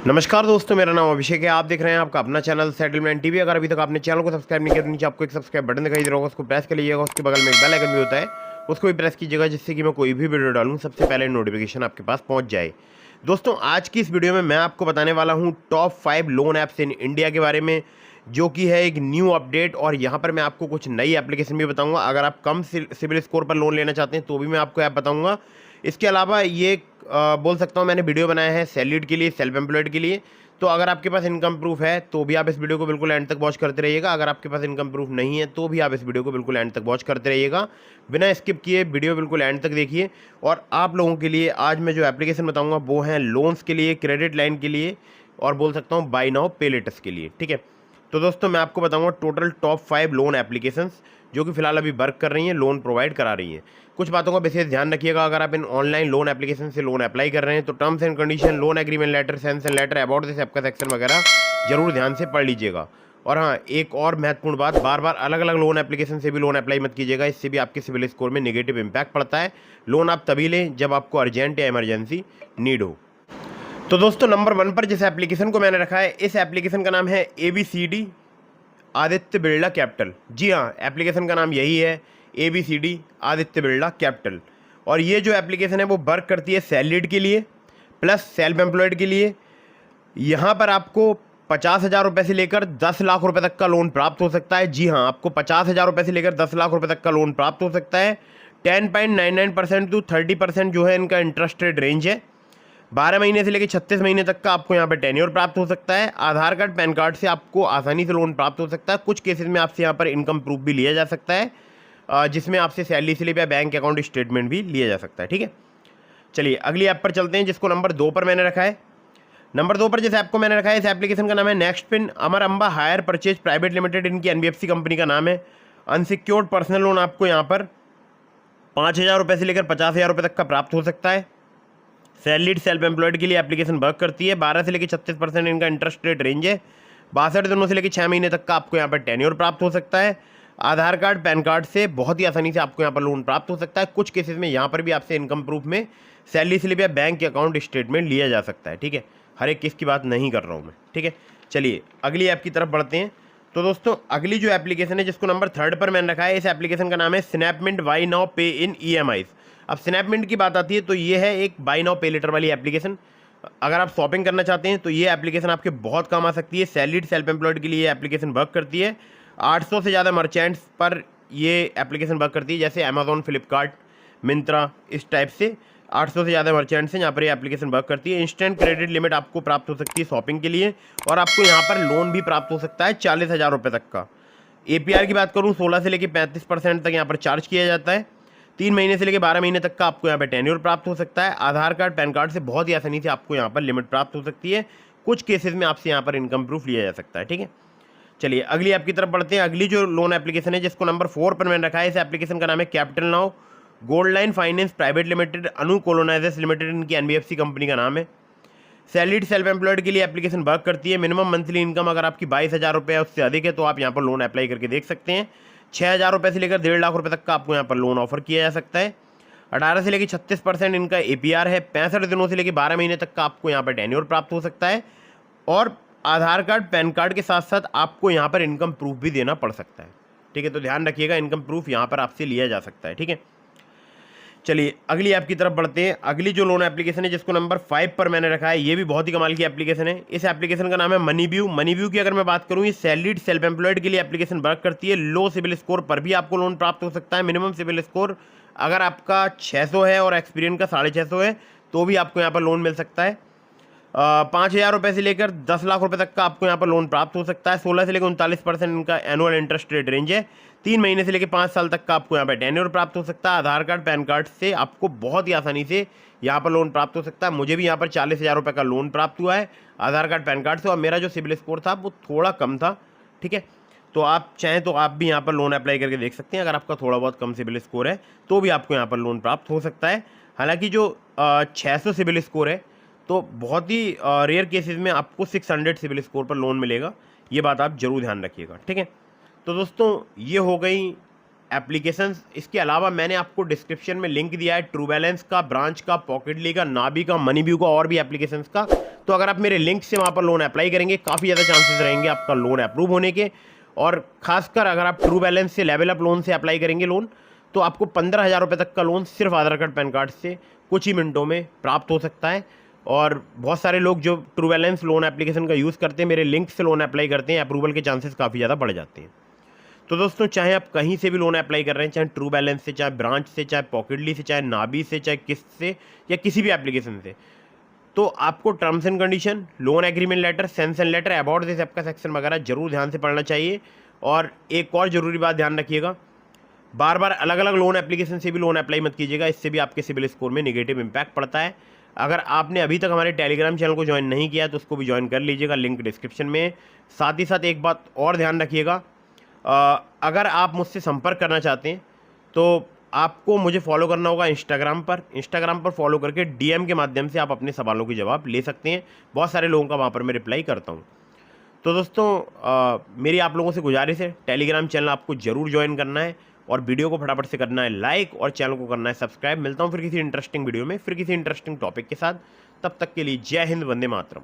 नमस्कार दोस्तों, मेरा नाम अभिषेक है। आप देख रहे हैं आपका अपना चैनल सेटलमेंट टीवी। अगर अभी तक आपने चैनल को सब्सक्राइब नहीं किया तो नीचे आपको एक सब्सक्राइब बटन दिखाई दे रहा होगा, उसको प्रेस कर लीजिएगा। उसके बगल में एक बेल आइकन भी होता है, उसको भी प्रेस कीजिएगा, जिससे कि मैं कोई भी वीडियो डालूं सबसे पहले नोटिफिकेशन आपके पास पहुंच जाए। दोस्तों, आज की इस वीडियो में मैं आपको बताने वाला हूँ top 5 loan apps in India के बारे में, जो कि है एक न्यू अपडेट। और यहाँ पर मैं आपको कुछ नई एप्लीकेशन भी बताऊँगा। अगर आप कम सिबिल स्कोर पर लोन लेना चाहते हैं तो भी मैं आपको ऐप बताऊँगा। इसके अलावा ये बोल सकता हूँ मैंने वीडियो बनाया है सैलरीड के लिए, सेल्फ एम्प्लॉयड के लिए। तो अगर आपके पास इनकम प्रूफ है तो भी आप इस वीडियो को बिल्कुल एंड तक वॉच करते रहिएगा। अगर आपके पास इनकम प्रूफ नहीं है तो भी आप इस वीडियो को बिल्कुल एंड तक वॉच करते रहिएगा। बिना स्किप किए वीडियो बिल्कुल एंड तक देखिए। और आप लोगों के लिए आज मैं जो एप्लीकेशन बताऊंगा वो हैं लोन्स के लिए, क्रेडिट लाइन के लिए, और बोल सकता हूँ बाय नाउ पे लेटर्स के लिए। ठीक है, तो दोस्तों मैं आपको बताऊंगा टोटल टॉप 5 लोन एप्लीकेशंस जो कि फिलहाल अभी वर्क कर रही हैं, लोन प्रोवाइड करा रही हैं। कुछ बातों का विशेष ध्यान रखिएगा। अगर आप इन ऑनलाइन लोन एप्लीकेशन से लोन अप्लाई कर रहे हैं तो terms and condition, loan agreement letter, sanction letter, about this app का सेक्शन वगैरह जरूर ध्यान से पढ़ लीजिएगा। और हाँ, एक और महत्वपूर्ण बात, बार बार अलग अलग लोन एप्लीकेशन से भी लोन अप्लाई मत कीजिएगा। इससे भी आपके सिविल स्कोर में नेगेटिव इंपैक्ट पड़ता है। लोन आप तभी लें जब आपको अर्जेंट या इमरजेंसी नीड हो। तो दोस्तों, नंबर 1 पर जिस एप्लीकेशन को मैंने रखा है, इस एप्लीकेशन का नाम है ABCD आदित्य बिरला कैपिटल। जी हाँ, एप्लीकेशन का नाम यही है, ABCD आदित्य बिरला कैपिटल। और ये जो एप्लीकेशन है वो वर्क करती है सैलरीड के लिए प्लस सेल्फ एम्प्लॉयड के लिए। यहाँ पर आपको 50,000 रुपये से लेकर 10 लाख रुपए तक का लोन प्राप्त हो सकता है। जी हाँ, आपको 50,000 रुपये से लेकर 10 लाख रुपए तक का लोन प्राप्त हो सकता है। 10.99% टू 30% जो है इनका इंटरेस्ट रेट रेंज है। 12 महीने से लेकर 36 महीने तक का आपको यहाँ पर टेन्योर प्राप्त हो सकता है। आधार कार्ड, पैन कार्ड से आपको आसानी से लोन प्राप्त हो सकता है। कुछ केसेस में आपसे यहाँ पर इनकम प्रूफ भी लिया जा सकता है, जिसमें आपसे सैलरी स्लिप या बैंक अकाउंट स्टेटमेंट भी लिया जा सकता है। ठीक है, चलिए अगली ऐप पर चलते हैं, जिसको नंबर 2 पर मैंने रखा है। नंबर 2 पर जिस ऐप को मैंने रखा है, इस एप्लीकेशन का नाम है next pin Amar Amba hire purchase private limited. इनकी NBFC कंपनी का नाम है। अनसिक्योर्ड पर्सनल लोन आपको यहाँ पर 5,000 रुपये से लेकर 50,000 रुपये तक का प्राप्त हो सकता है। सैलरीड सेल्फ एम्प्लॉयड के लिए एप्लीकेशन वर्क करती है। 12 से लेकर 36% इनका इंटरेस्ट रेट रेंज है। 62 दिनों से लेकर 6 महीने तक का आपको यहाँ पर टेन्योर प्राप्त हो सकता है। आधार कार्ड, पैन कार्ड से बहुत ही आसानी से आपको यहाँ पर लोन प्राप्त हो सकता है। कुछ केसेस में यहाँ पर भी आपसे इनकम प्रूफ में सैलरी स्लिप या बैंक अकाउंट स्टेटमेंट लिया जा सकता है। ठीक है, हर एक केस की बात नहीं कर रहा हूँ मैं। ठीक है, चलिए अगली ऐप की तरफ बढ़ते हैं। तो दोस्तों, अगली जो एप्लीकेशन है जिसको नंबर 3 पर मैंने रखा है, इस एप्लीकेशन का नाम है स्नैपमिंट बाय नाउ पे इन EMIs। अब स्नैपमिंट की बात आती है तो ये है एक बाय नाउ पे लेटर वाली एप्लीकेशन। अगर आप शॉपिंग करना चाहते हैं तो ये एप्लीकेशन आपके बहुत काम आ सकती है। सैलरीड सेल्फ एम्प्लॉयड के लिए ये एप्लीकेशन वर्क करती है। 800 से ज़्यादा मर्चेंट्स पर ये एप्लीकेशन वर्क करती है, जैसे अमेजोन, फ्लिपकार्ट, मिंत्रा, इस टाइप से 800 से ज़्यादा मर्चेंट्स हैं, यहाँ पर ये एप्लीकेशन वर्क करती है। इंस्टेंट क्रेडिट लिमिट आपको प्राप्त हो सकती है शॉपिंग के लिए, और आपको यहाँ पर लोन भी प्राप्त हो सकता है 40,000 रुपये तक का। APR की बात करूँ, 16 से लेकर 35% तक यहाँ पर चार्ज किया जाता है। 3 महीने से लेकर 12 महीने तक का आपको यहाँ पर टेन्योर प्राप्त हो सकता है। आधार कार्ड, पैन कार्ड से बहुत ही आसानी से आपको यहाँ पर लिमिट प्राप्त हो सकती है। कुछ केसेस में आपसे यहाँ पर इनकम प्रूफ लिया जा सकता है। ठीक है, चलिए अगली ऐप की तरफ बढ़ते हैं। अगली जो लोन एप्लीकेशन है जिसको नंबर 4 पर मैंने रखा है, इस एप्लीकेशन का नाम है capital now gold line finance private limited, Anu colonisers limited इनकी NBFC कंपनी का नाम है। सैलरीड सेल्फ एम्प्लॉयड के लिए एप्लीकेशन वर्क करती है। मिनिमम मंथली इनकम अगर आपकी 22,000 रुपये है उससे अधिक है तो आप यहाँ पर लोन अप्लाई करके देख सकते हैं। 6,000 रुपये से लेकर 1.5 लाख रुपये तक का आपको यहाँ पर लोन ऑफर किया जा सकता है। 18 से लेकर 36% इनका APR है। 65 दिनों से लेकर 12 महीने तक का आपको यहाँ पर टेन्योर प्राप्त हो सकता है। और आधार कार्ड, पैन कार्ड के साथ साथ आपको यहाँ पर इनकम प्रूफ भी देना पड़ सकता है। ठीक है, तो ध्यान रखिएगा, इनकम प्रूफ यहाँ पर आपसे लिया जा सकता है। ठीक है, चलिए अगली ऐप की तरफ बढ़ते हैं। अगली जो लोन एप्लीकेशन है जिसको नंबर 5 पर मैंने रखा है, ये भी बहुत ही कमाल की एप्लीकेशन है। इस एप्लीकेशन का नाम है मनीव्यू। मनीव्यू की अगर मैं बात करूँ, ये सैलरीड सेल्फ एम्प्लॉयड के लिए एप्लीकेशन वर्क करती है। लो सिविल स्कोर पर भी आपको लोन प्राप्त हो सकता है। मिनिमम सिविल स्कोर अगर आपका 600 है और एक्सपीरियंस का 650 है तो भी आपको यहाँ पर लोन मिल सकता है। 5,000 रुपये से लेकर 10 लाख रुपए तक का आपको यहाँ पर लोन प्राप्त हो सकता है। 16 से लेकर 39% इनका एनुअल इंटरेस्ट रेट रेंज है। 3 महीने से लेकर 5 साल तक का आपको यहाँ पर टेन्योर प्राप्त हो सकता है। आधार कार्ड, पैन कार्ड से आपको बहुत ही आसानी से यहाँ पर लोन प्राप्त हो सकता है। मुझे भी यहाँ पर 40,000 रुपये का लोन प्राप्त हुआ है आधार कार्ड, पैन कार्ड से, और मेरा जो सिबिल स्कोर था वो थोड़ा कम था। ठीक है, तो आप चाहें तो आप भी यहाँ पर लोन अप्लाई करके देख सकते हैं। अगर आपका थोड़ा बहुत कम सिबिल स्कोर है तो भी आपको यहाँ पर लोन प्राप्त हो सकता है। हालांकि जो 600 सिबिल स्कोर है तो बहुत ही रेयर केसेस में आपको 600 सिबिल स्कोर पर लोन मिलेगा। ये बात आप जरूर ध्यान रखिएगा। ठीक है, तो दोस्तों ये हो गई एप्लीकेशंस। इसके अलावा मैंने आपको डिस्क्रिप्शन में लिंक दिया है ट्रू बैलेंस का, ब्रांच का, पॉकेटली का, नाबी का, मनीव्यू का और भी एप्लीकेशंस का। तो अगर आप मेरे लिंक से वहाँ पर लोन अप्लाई करेंगे, काफ़ी ज़्यादा चांसेस रहेंगे आपका लोन अप्रूव होने के। और खासकर अगर आप ट्रू बैलेंस से, लेवल अप लोन से अप्लाई करेंगे लोन, तो आपको 15,000 रुपये तक का लोन सिर्फ आधार कार्ड पैन कार्ड से कुछ ही मिनटों में प्राप्त हो सकता है। और बहुत सारे लोग जो ट्रू बैलेंस लोन एप्लीकेशन का यूज़ करते हैं, मेरे लिंक से लोन अप्लाई करते हैं, अप्रूवल के चांसेस काफ़ी ज़्यादा बढ़ जाते हैं। तो दोस्तों, चाहे आप कहीं से भी लोन अप्लाई कर रहे हैं, चाहे ट्रू बैलेंस से, चाहे ब्रांच से, चाहे पॉकेटली से, चाहे नाबी से, चाहे किस्त से, या किसी भी एप्लीकेशन से, तो आपको terms and condition, loan agreement letter, sanction letter, about this app का सेक्शन वगैरह जरूर ध्यान से पढ़ना चाहिए। और एक और ज़रूरी बात ध्यान रखिएगा, बार बार अलग अलग लोन एप्लीकेशन से भी लोन अप्लाई मत कीजिएगा, इससे भी आपके सिबिल स्कोर में नेगेटिव इंपैक्ट पड़ता है। अगर आपने अभी तक हमारे टेलीग्राम चैनल को ज्वाइन नहीं किया तो उसको भी ज्वाइन कर लीजिएगा, लिंक डिस्क्रिप्शन में। साथ ही साथ एक बात और ध्यान रखिएगा, अगर आप मुझसे संपर्क करना चाहते हैं तो आपको मुझे फॉलो करना होगा इंस्टाग्राम पर फॉलो करके DM के माध्यम से आप अपने सवालों के जवाब ले सकते हैं। बहुत सारे लोगों का वहाँ पर मैं रिप्लाई करता हूँ। तो दोस्तों, मेरी आप लोगों से गुजारिश है, टेलीग्राम चैनल आपको ज़रूर ज्वाइन करना है और वीडियो को फटाफट से करना है लाइक और चैनल को करना है सब्सक्राइब। मिलता हूँ फिर किसी इंटरेस्टिंग वीडियो में, फिर किसी इंटरेस्टिंग टॉपिक के साथ। तब तक के लिए जय हिंद, वंदे मातरम।